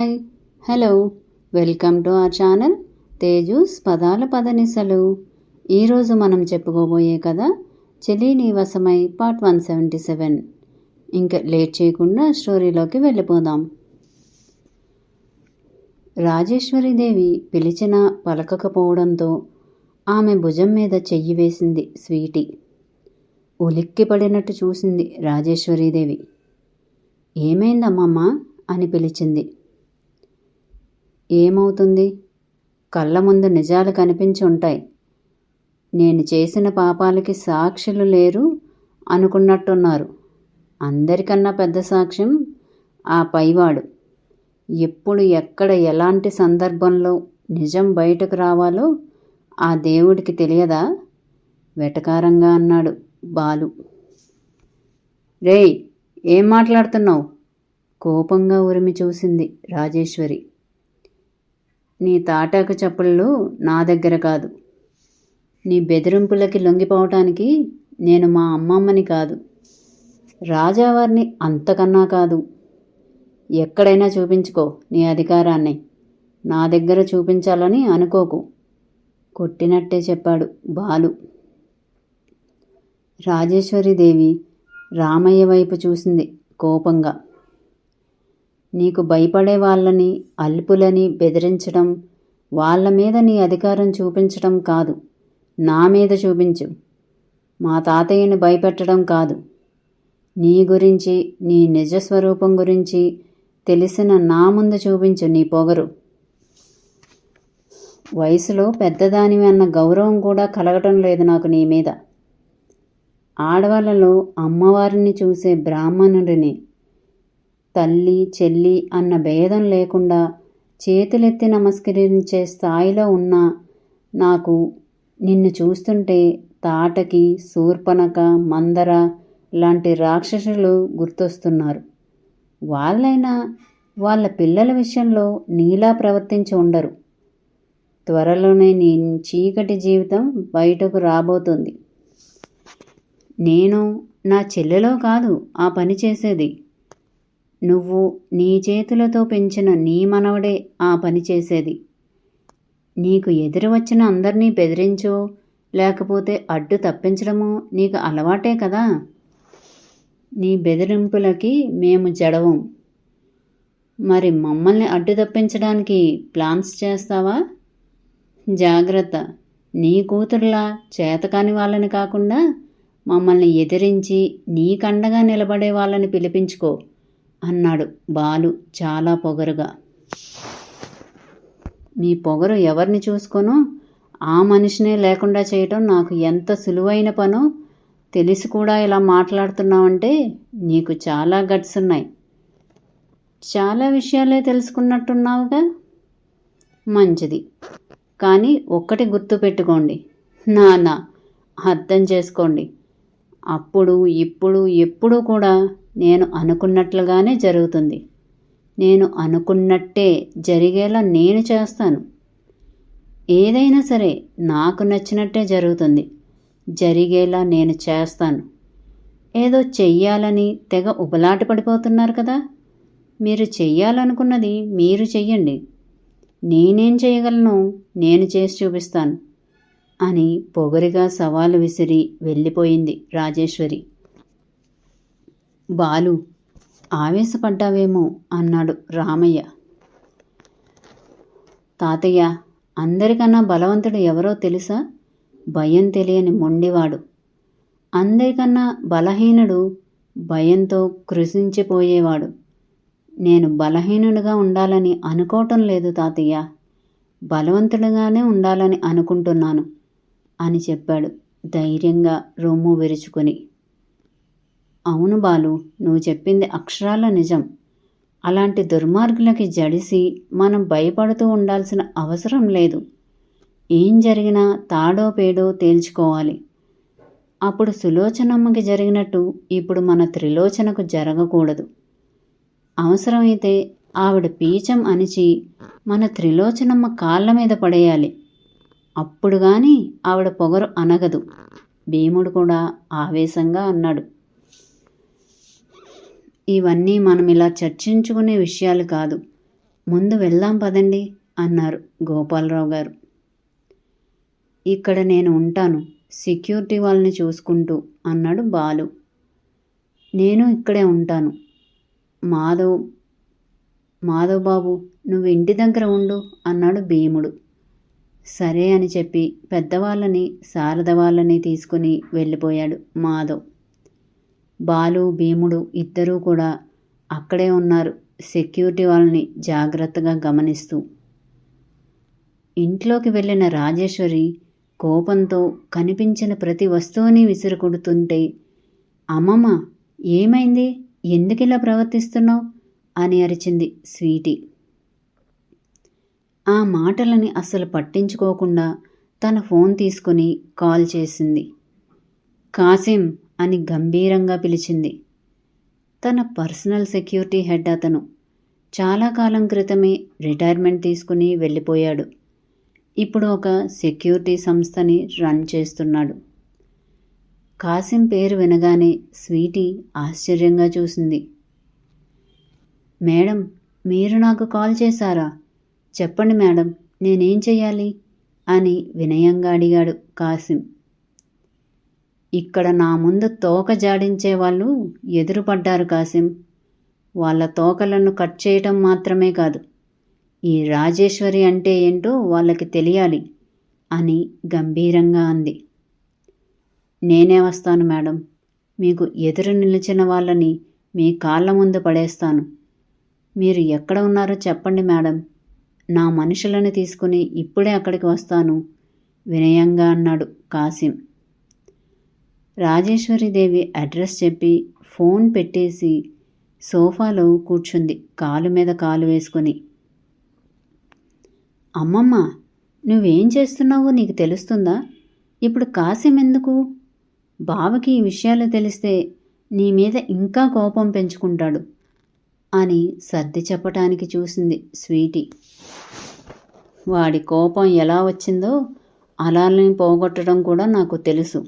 Hi hello welcome to our channel Teju's పదాల పదనిసలు. ఈరోజు మనం చెప్పుకోబోయే కథ చెలి నీ వశమై పార్ట్ 177. ఇంకా లేట్ చేయకుండా స్టోరీలోకి వెళ్ళిపోదాం. రాజేశ్వరీదేవి పిలిచినా పలకకపోవడంతో ఆమె భుజం మీద చెయ్యి వేసింది స్వీటీ. ఉలిక్కిపడినట్టు చూసింది రాజేశ్వరీదేవి. ఏమైందమ్మమ్మ అని పిలిచింది. ఏమవుతుంది? కళ్ళ ముందు నిజాలు కనిపించి ఉంటాయి. నేను చేసిన పాపాలకి సాక్షులు లేరు అనుకున్నట్టున్నారు. అందరికన్నా పెద్ద సాక్ష్యం ఆ పైవాడు. ఎప్పుడు ఎక్కడ ఎలాంటి సందర్భంలో నిజం బయటకు రావాలో ఆ దేవుడికి తెలియదా? వెటకారంగా అన్నాడు బాలు. రేయ్, ఏం మాట్లాడుతున్నావు? కోపంగా ఉరిమి చూసింది రాజేశ్వరి. నీ తాటాకు చప్పుళ్ళు నా దగ్గర కాదు. నీ బెదిరింపులకి లొంగిపోవటానికి నేను మా అమ్మమ్మని కాదు, రాజావారిని అంతకన్నా కాదు. ఎక్కడైనా చూపించుకో నీ అధికారాన్ని, నా దగ్గర చూపించాలని అనుకోకు, కొట్టినట్టే చెప్పాడు బాలు. రాజేశ్వరీదేవి రామయ్య వైపు చూసింది కోపంగా. నీకు భయపడే వాళ్ళని అల్పులని బెదిరించడం, వాళ్ళ మీద నీ అధికారం చూపించడం కాదు, నా మీద చూపించు. మా తాతయ్యని భయపెట్టడం కాదు. నీ గురించి, నీ నిజస్వరూపం గురించి తెలిసిన నా ముందు చూపించు నీ పొగరు. వయసులో పెద్దదానివి అన్న గౌరవం కూడా కలగటం లేదు నాకు నీ మీద. ఆడవాళ్ళలో అమ్మవారిని చూసే బ్రాహ్మణుడిని. తల్లి చెల్లి అన్న భేదం లేకుండా చేతులెత్తి నమస్కరించే స్థాయిలో ఉన్న నాకు నిన్ను చూస్తుంటే తాటకి, శూర్పణఖ, మందర లాంటి రాక్షసులు గుర్తొస్తున్నారు. వాళ్ళైనా వాళ్ళ పిల్లల విషయంలో నీలా ప్రవర్తించి ఉండరు. త్వరలోనే నీ చీకటి జీవితం బయటకు రాబోతుంది. నేను నా చెల్లెలో కాదు ఆ పని చేసేది. నువ్వు నీ చేతులతో పెంచిన నీ మనవడే ఆ పని చేసేది. నీకు ఎదురు వచ్చిన అందరినీ బెదిరించో లేకపోతే అడ్డు తప్పించడమో నీకు అలవాటే కదా. నీ బెదిరింపులకి మేము జడవం. మరి మమ్మల్ని అడ్డు తప్పించడానికి ప్లాన్స్ చేస్తావా? జాగ్రత్త, నీ కూతురులా చేతకాని వాళ్ళని కాకుండా మమ్మల్ని ఎదిరించి నీకండగా నిలబడే వాళ్ళని పిలిపించుకో అన్నాడు బాలు చాలా పొగరుగా. మీ పొగరు ఎవరిని చూసుకోనో ఆ మనిషినే లేకుండా చేయటం నాకు ఎంత సులువైన పనో తెలిసి కూడా ఇలా మాట్లాడుతున్నావంటే నీకు చాలా గట్స్ ఉన్నాయి. చాలా విషయాలే తెలుసుకున్నట్టున్నావుగా. మంచిది, కానీ ఒక్కటి గుర్తుపెట్టుకోండి నాన్న, అర్థం చేసుకోండి. అప్పుడు ఇప్పుడు ఎప్పుడూ కూడా నేను అనుకున్నట్లుగానే జరుగుతుంది. నేను అనుకున్నట్టే జరిగేలా నేను చేస్తాను. ఏదైనా సరే నాకు నచ్చినట్టే జరుగుతుంది. జరిగేలా నేను చేస్తాను. ఏదో చెయ్యాలని తెగ ఉబలాట పడిపోతున్నారు కదా. మీరు చెయ్యాలనుకున్నది మీరు చెయ్యండి. నేనేం చేయగలను నేను చేసి చూపిస్తాను అని పొగరిగా సవాలు విసిరి వెళ్ళిపోయింది రాజేశ్వరి. బాలు, ఆవేశపడ్డావేమో అన్నాడు రామయ్య. తాతయ్య, అందరికన్నా బలవంతుడు ఎవరో తెలుసా? భయం తెలియని మొండివాడు. అందరికన్నా బలహీనుడు భయంతో కృషించిపోయేవాడు. నేను బలహీనుడిగా ఉండాలని అనుకోవటం లేదు తాతయ్య, బలవంతుడిగానే ఉండాలని అనుకుంటున్నాను అని చెప్పాడు ధైర్యంగా రొమ్ము విరుచుకొని. అవును బాలు, నువ్వు చెప్పింది అక్షరాల నిజం. అలాంటి దుర్మార్గులకి జడిసి మనం భయపడుతూ ఉండాల్సిన అవసరం లేదు. ఏం జరిగినా తాడో పేడో తేల్చుకోవాలి. అప్పుడు సులోచనమ్మకి జరిగినట్టు ఇప్పుడు మన త్రిలోచనకు జరగకూడదు. అవసరమైతే ఆవిడ పీచం అణిచి మన త్రిలోచనమ్మ కాళ్ళ మీద పడేయాలి. అప్పుడు గాని ఆవిడ పొగరు అనగదు. భీముడు కూడా ఆవేశంగా అన్నాడు. ఇవన్నీ మనం ఇలా చర్చించుకునే విషయాలు కాదు. ముందు వెళ్దాం పదండి అన్నారు గోపాలరావు గారు. ఇక్కడ నేను ఉంటాను, సెక్యూరిటీ వాళ్ళని చూసుకుంటూ అన్నాడు బాలు. నేను ఇక్కడే ఉంటాను. మాధవ్ బాబు నువ్వు ఇంటి దగ్గర ఉండు అన్నాడు భీముడు. సరే అని చెప్పి పెద్దవాళ్ళని శారద వాళ్ళని తీసుకుని వెళ్ళిపోయాడు మాధవ్. బాలు భీముడు ఇద్దరూ కూడా అక్కడే ఉన్నారు, సెక్యూరిటీ వాళ్ళని జాగ్రత్తగా గమనిస్తూ. ఇంట్లోకి వెళ్ళిన రాజేశ్వరి కోపంతో కనిపించిన ప్రతి వస్తువుని విసిరికొడుతుంటే, అమ్మమ్మ ఏమైంది, ఎందుకిలా ప్రవర్తిస్తున్నావు అని అరిచింది స్వీటీ. ఆ మాటలని అస్సలు పట్టించుకోకుండా తన ఫోన్ తీసుకుని కాల్ చేసింది. కాసిం అని గంభీరంగా పిలిచింది. తన పర్సనల్ సెక్యూరిటీ హెడ్ అతను. చాలా కాలం క్రితమే రిటైర్మెంట్ తీసుకుని వెళ్ళిపోయాడు. ఇప్పుడు ఒక సెక్యూరిటీ సంస్థని రన్ చేస్తున్నాడు. కాసిం పేరు వినగానే స్వీటీ ఆశ్చర్యంగా చూసింది. మేడం, మీరు నాకు కాల్ చేశారా? చెప్పండి మేడం, నేనేం చెయ్యాలి అని వినయంగా అడిగాడు కాసిం. ఇక్కడ నా ముందు తోక జాడించే వాళ్ళు ఎదురుపడ్డారు కాసిం. వాళ్ళ తోకలను కట్ చేయటం మాత్రమే కాదు, ఈ రాజేశ్వరి అంటే ఏంటో వాళ్ళకి తెలియాలి అని గంభీరంగా అంది. నేనే వస్తాను మేడం, మీకు ఎదురు నిలిచిన వాళ్ళని మీ కాళ్ళ ముందు పడేస్తాను. మీరు ఎక్కడ ఉన్నారో చెప్పండి మేడం, నా మనుషులను తీసుకుని ఇప్పుడే అక్కడికి వస్తాను వినయంగా అన్నాడు కాసిం. రాజేశ్వరీదేవి అడ్రస్ చెప్పి ఫోన్ పెట్టేసి సోఫాలో కూర్చుంది కాలు మీద కాలు వేసుకుని. అమ్మమ్మ, నువ్వేం చేస్తున్నావో నీకు తెలుస్తుందా? ఇప్పుడు కాసిం ఎందుకు? బావకి ఈ విషయాలు తెలిస్తే నీ మీద ఇంకా కోపం పెంచుకుంటాడు అని సర్ది చెప్పటానికి చూసింది స్వీటీ. వాడి కోపం ఎలా వచ్చిందో అలానే పోగొట్టడం కూడా నాకు తెలుసు.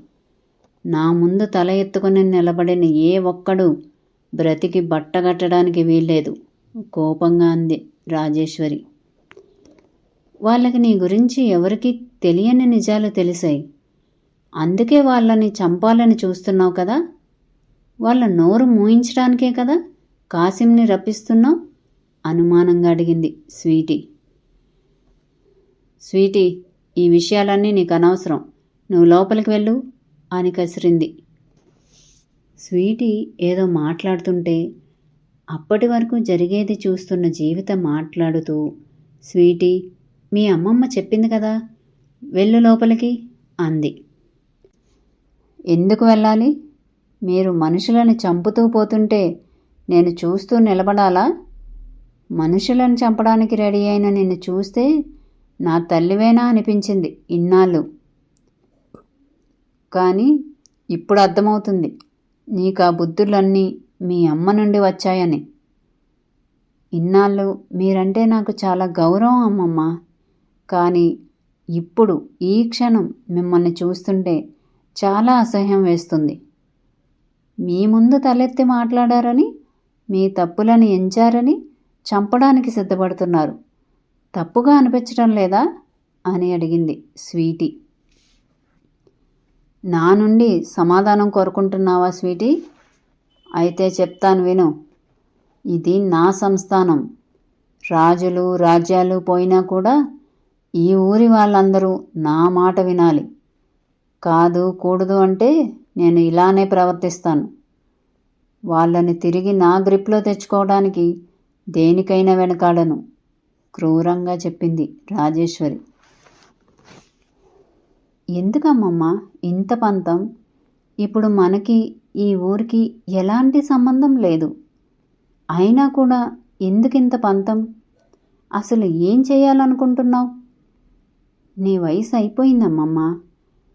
నా ముందు తల ఎత్తుకుని నిలబడిన ఏ ఒక్కడు బ్రతికి బట్టగట్టడానికి వీల్లేదు కోపంగా అంది రాజేశ్వరి. వాళ్ళకి నీ గురించి ఎవరికీ తెలియని నిజాలు తెలిసాయి, అందుకే వాళ్ళని చంపాలని చూస్తున్నావు కదా. వాళ్ళ నోరు మూయించడానికే కదా కాసింని రప్పిస్తున్నావు అనుమానంగా అడిగింది స్వీటీ. స్వీటీ, ఈ విషయాలన్నీ నీకు అనవసరం, నువ్వు లోపలికి వెళ్ళు అని కసిరింది. స్వీటీ ఏదో మాట్లాడుతుంటే అప్పటి వరకు జరిగేది చూస్తున్న జీవిత మాట్లాడుతూ, స్వీటీ, మీ అమ్మమ్మ చెప్పింది కదా, వెళ్ళు లోపలికి అంది. ఎందుకు వెళ్ళాలి? మీరు మనుషులను చంపుతూ పోతుంటే నేను చూస్తూ నిలబడాలా? మనుషులను చంపడానికి రెడీ అయిన నిన్ను చూస్తే నా తల్లివేనా అనిపించింది ఇన్నాళ్ళు. కానీ ఇప్పుడు అర్థమవుతుంది నీకు ఆ బుద్ధులన్నీ మీ అమ్మ నుండి వచ్చాయని. ఇన్నాళ్ళు మీరంటే నాకు చాలా గౌరవం అమ్మమ్మ, కానీ ఇప్పుడు ఈ క్షణం మిమ్మల్ని చూస్తుంటే చాలా అసహ్యం వేస్తుంది. మీ ముందు తలెత్తి మాట్లాడారని, మీ తప్పులను ఎంచారని చంపడానికి సిద్ధపడుతున్నారు. తప్పుగా అనిపించడం లేదా అని అడిగింది స్వీటీ. నా నుండి సమాధానం కోరుకుంటున్నావా స్వీటీ? అయితే చెప్తాను విను. ఇది నా సంస్థానం. రాజులు రాజ్యాలు పోయినా కూడా ఈ ఊరి వాళ్ళందరూ నా మాట వినాలి. కాదు కూడదు అంటే నేను ఇలానే ప్రవర్తిస్తాను. వాళ్ళని తిరిగి నా గ్రిప్లో తెచ్చుకోవడానికి దేనికైనా వెనకాడను క్రూరంగా చెప్పింది రాజేశ్వరి. ఎందుకమ్మమ్మ ఇంత పంతం? ఇప్పుడు మనకి ఈ ఊరికి ఎలాంటి సంబంధం లేదు, అయినా కూడా ఎందుకింత పంతం? అసలు ఏం చేయాలనుకుంటున్నావు? నీ వయసు అయిపోయిందమ్మమ్మ.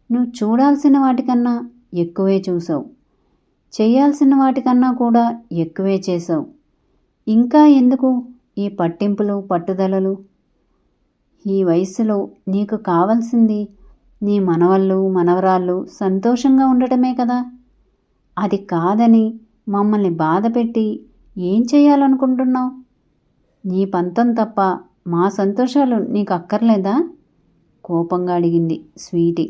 నువ్వు చూడాల్సిన వాటికన్నా ఎక్కువే చూసావు, చేయాల్సిన వాటికన్నా కూడా ఎక్కువే చేసావు. ఇంకా ఎందుకు ఈ పట్టింపులు పట్టుదలలు? ఈ వయసులో నీకు కావాల్సింది నీ మనవళ్ళు మనవరాళ్ళు సంతోషంగా ఉండటమే కదా. అది కాదని మమ్మల్ని బాధపెట్టి ఏం చేయాలనుకుంటున్నావు? నీ పంతం తప్ప మా సంతోషాలు నీకు అక్కర్లేదా? కోపంగా అడిగింది స్వీటీ.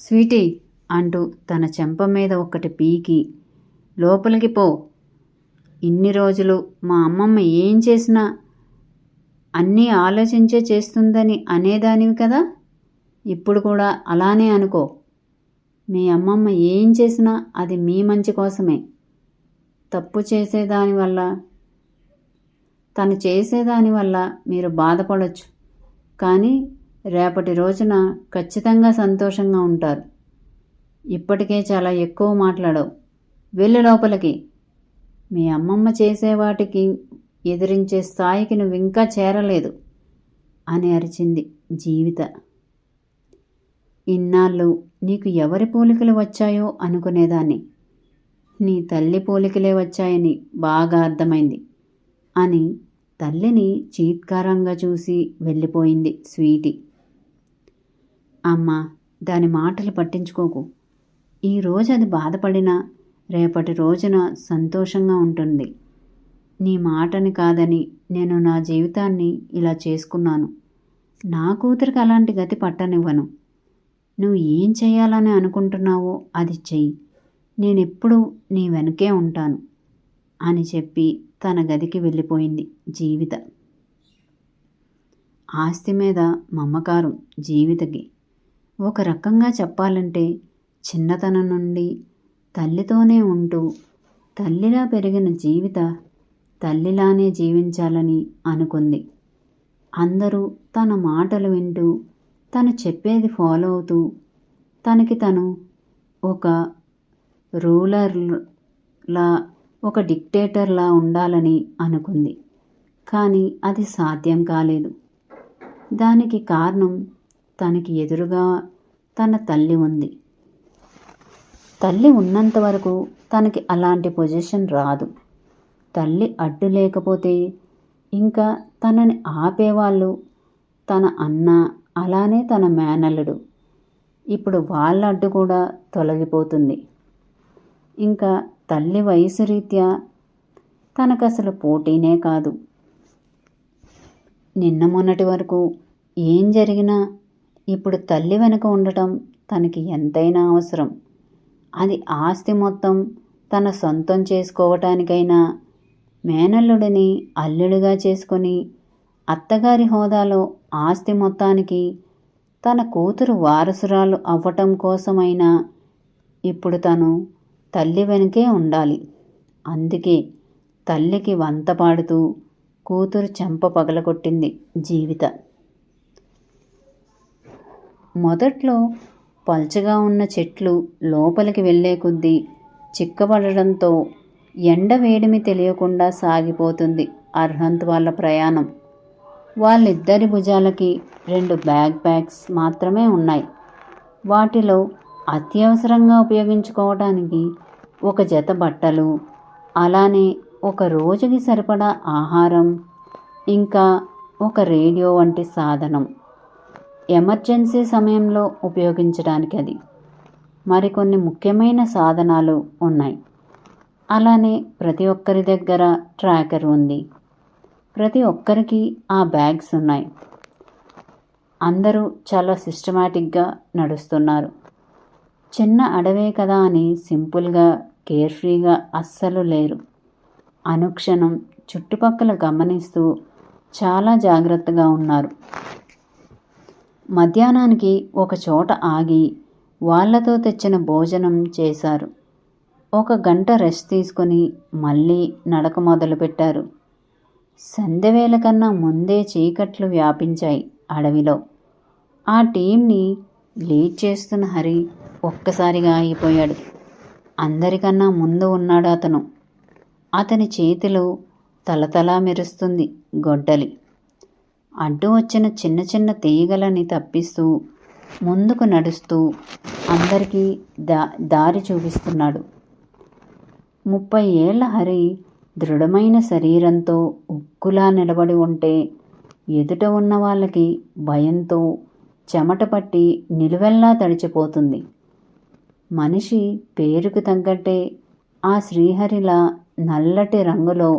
స్వీటీ అంటూ తన చెంప మీద ఒక్కటి పీకి, లోపలికి పో, ఇన్ని రోజులు మా అమ్మమ్మ ఏం చేసినా అన్నీ ఆలోచించే చేస్తుందని అనేదానివి కదా, ఇప్పుడు కూడా అలానే అనుకో. మీ అమ్మమ్మ ఏం చేసినా అది మీ మంచి కోసమే. తప్పు చేసేదానివల్ల, తను చేసేదానివల్ల మీరు బాధపడవచ్చు, కానీ రేపటి రోజున ఖచ్చితంగా సంతోషంగా ఉంటారు. ఇప్పటికే చాలా ఎక్కువ మాట్లాడావు, వెళ్ళు లోపలికి. మీ అమ్మమ్మ చేసేవాటికి ఎదిరించే స్థాయికి నువ్వు ఇంకా చేరలేదు అని అరిచింది జీవిత. ఇన్నాళ్ళు నీకు ఎవరి పోలికలు వచ్చాయో అనుకునేదాన్ని, నీ తల్లి పోలికలే వచ్చాయని బాగా అర్థమైంది అని తల్లిని చీత్కారంగా చూసి వెళ్ళిపోయింది స్వీటీ. అమ్మా, దాని మాటలు పట్టించుకోకు. ఈరోజు అది బాధపడినా రేపటి రోజున సంతోషంగా ఉంటుంది. నీ మాటని కాదని నేను నా జీవితాన్ని ఇలా చేసుకున్నాను. నా కూతురికి అలాంటి గతి పట్టనివ్వను. నువ్వు ఏం చేయాలని అనుకుంటున్నావో అది చెయ్యి. నేనెప్పుడూ నీ వెనకే ఉంటాను అని చెప్పి తన గదికి వెళ్ళిపోయింది జీవిత. ఆస్తి మీద మమకారం జీవితకి. ఒక రకంగా చెప్పాలంటే చిన్నతనం నుండి తల్లితోనే ఉంటూ తల్లిలా పెరిగిన జీవిత తల్లిలానే జీవించాలని అనుకుంది. అందరూ తన మాటలు వింటూ తను చెప్పేది ఫాలో అవుతూ తనకి తను ఒక రూలర్లా, ఒక డిక్టేటర్లా ఉండాలని అనుకుంది. కానీ అది సాధ్యం కాలేదు. దానికి కారణం తనకి ఎదురుగా తన తల్లి ఉంది. తల్లి ఉన్నంత వరకు తనకి అలాంటి పొజిషన్ రాదు. తల్లి అడ్డు లేకపోతే ఇంకా తనని ఆపేవాళ్ళు తన అన్న, అలానే తన మేనల్లుడు. ఇప్పుడు వాళ్ళ అడ్డు కూడా తొలగిపోతుంది. ఇంకా తల్లి వయసు రీత్యా తనకు అసలు పోటీనే కాదు. నిన్న మొన్నటి వరకు ఏం జరిగినా ఇప్పుడు తల్లి వెనుక ఉండటం తనకి ఎంతైనా అవసరం. అది ఆస్తి మొత్తం తన సొంతం చేసుకోవటానికైనా, మేనల్లుడిని అల్లుడిగా చేసుకొని అత్తగారి హోదాలో ఆస్తి మొత్తానికి తన కూతురు వారసురాలు అవ్వటం కోసమైనా ఇప్పుడు తను తల్లి వెనుకే ఉండాలి. అందుకే తల్లికి వంత పాడుతూ కూతురు చెంప పగలగొట్టింది జీవిత. మొదట్లో పల్చగా ఉన్న చెట్లు లోపలికి వెళ్ళే కొద్దీ చిక్కబడడంతో ఎండ వేడిమి తెలియకుండా సాగిపోతుంది అర్హంత్ వాళ్ళ ప్రయాణం. వాళ్ళిద్దరి భుజాలకి 2 బ్యాగ్స్ మాత్రమే ఉన్నాయి. వాటిలో అత్యవసరంగా ఉపయోగించుకోవడానికి ఒక జత బట్టలు, అలానే ఒక రోజుకి సరిపడా ఆహారం, ఇంకా ఒక రేడియో వంటి సాధనం. ఎమర్జెన్సీ సమయంలో ఉపయోగించడానికి అది. మరికొన్ని ముఖ్యమైన సాధనాలు ఉన్నాయి. అలానే ప్రతి ఒక్కరి దగ్గర ట్రాకర్ ఉంది. ప్రతి ఒక్కరికి ఆ బ్యాగ్స్ ఉన్నాయి. అందరూ చాలా సిస్టమాటిక్గా నడుస్తున్నారు. చిన్న అడవే కదా అని సింపుల్గా, కేర్ఫ్రీగా అస్సలు లేరు. అనుక్షణం చుట్టుపక్కల గమనిస్తూ చాలా జాగ్రత్తగా ఉన్నారు. మధ్యాహ్నానికి ఒక చోట ఆగి వాళ్ళతో తెచ్చిన భోజనం చేశారు. 1 గంట రెస్ట్ తీసుకొని మళ్ళీ నడక మొదలుపెట్టారు. సంధ్యవేళ కన్నా ముందే చీకట్లు వ్యాపించాయి అడవిలో. ఆ టీంని లీడ్ చేస్తున్న హరి ఒక్కసారిగా ఆగిపోయాడు. అందరికన్నా ముందు ఉన్నాడు అతను. అతని చేతిలో తలతలా మెరుస్తుంది గొడ్డలి. అడ్డు వచ్చిన చిన్న చిన్న తీగలని తప్పిస్తూ ముందుకు నడుస్తూ అందరికీ దారి చూపిస్తున్నాడు. 30 ఏళ్ల హరి దృఢమైన శరీరంతో ఉక్కులా నిలబడి ఉంటే ఎదుట ఉన్న వాళ్ళకి భయంతో చెమట పట్టి నిలువెల్లా తడిచిపోతుంది. మనిషి పేరుకు తగ్గట్టే ఆ శ్రీహరిలా నల్లటి రంగులో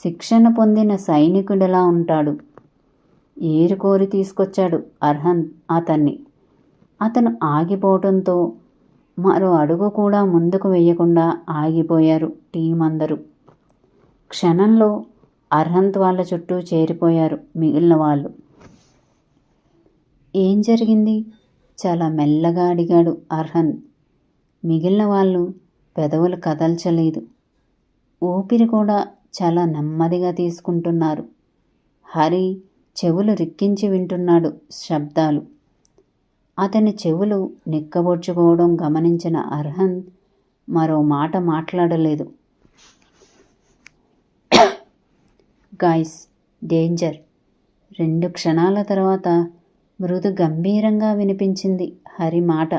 శిక్షణ పొందిన సైనికుడిలా ఉంటాడు. ఏరుకోరి తీసుకొచ్చాడు అర్హంత్ అతన్ని. అతను ఆగిపోవడంతో మరో అడుగు కూడా ముందుకు వేయకుండా ఆగిపోయారు టీం అందరూ. క్షణంలో అర్హంత్ వాళ్ళ చుట్టూ చేరిపోయారు మిగిలిన వాళ్ళు. ఏం జరిగింది? చాలా మెల్లగా అడిగాడు అర్హంత్. మిగిలిన వాళ్ళు పెదవులు కదల్చలేదు. ఊపిరి కూడా చాలా నెమ్మదిగా తీసుకుంటున్నారు. హరి చెవులు రిక్కించి వింటున్నాడు శబ్దాలు. అతని చెవులు నిక్కబొడ్చుకోవడం గమనించిన అర్హంత్ మరో మాట మాట్లాడలేదు. Guys, danger. 2 క్షణాల తర్వాత మృదు గంభీరంగా వినిపించింది హరి మాట.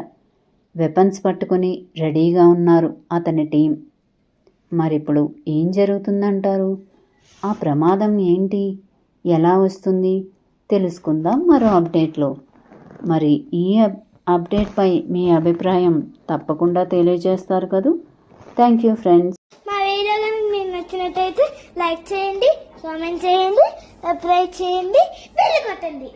వెపన్స్ పట్టుకుని రెడీగా ఉన్నారు అతని టీం. మరిప్పుడు ఏం జరుగుతుందంటారు? ఆ ప్రమాదం ఏంటి? ఎలా వస్తుంది? తెలుసుకుందాం మరో అప్డేట్లో. మరి ఈ అప్డేట్పై మీ అభిప్రాయం తప్పకుండా తెలియజేస్తారు కదూ. Thank you friends. మా వీడియో కనుక మీకు నచ్చినట్టయితే లైక్ చేయండి, కామెంట్ చేయండి, సబ్స్క్రైబ్ చేయండి, బెల్ కొట్టండి.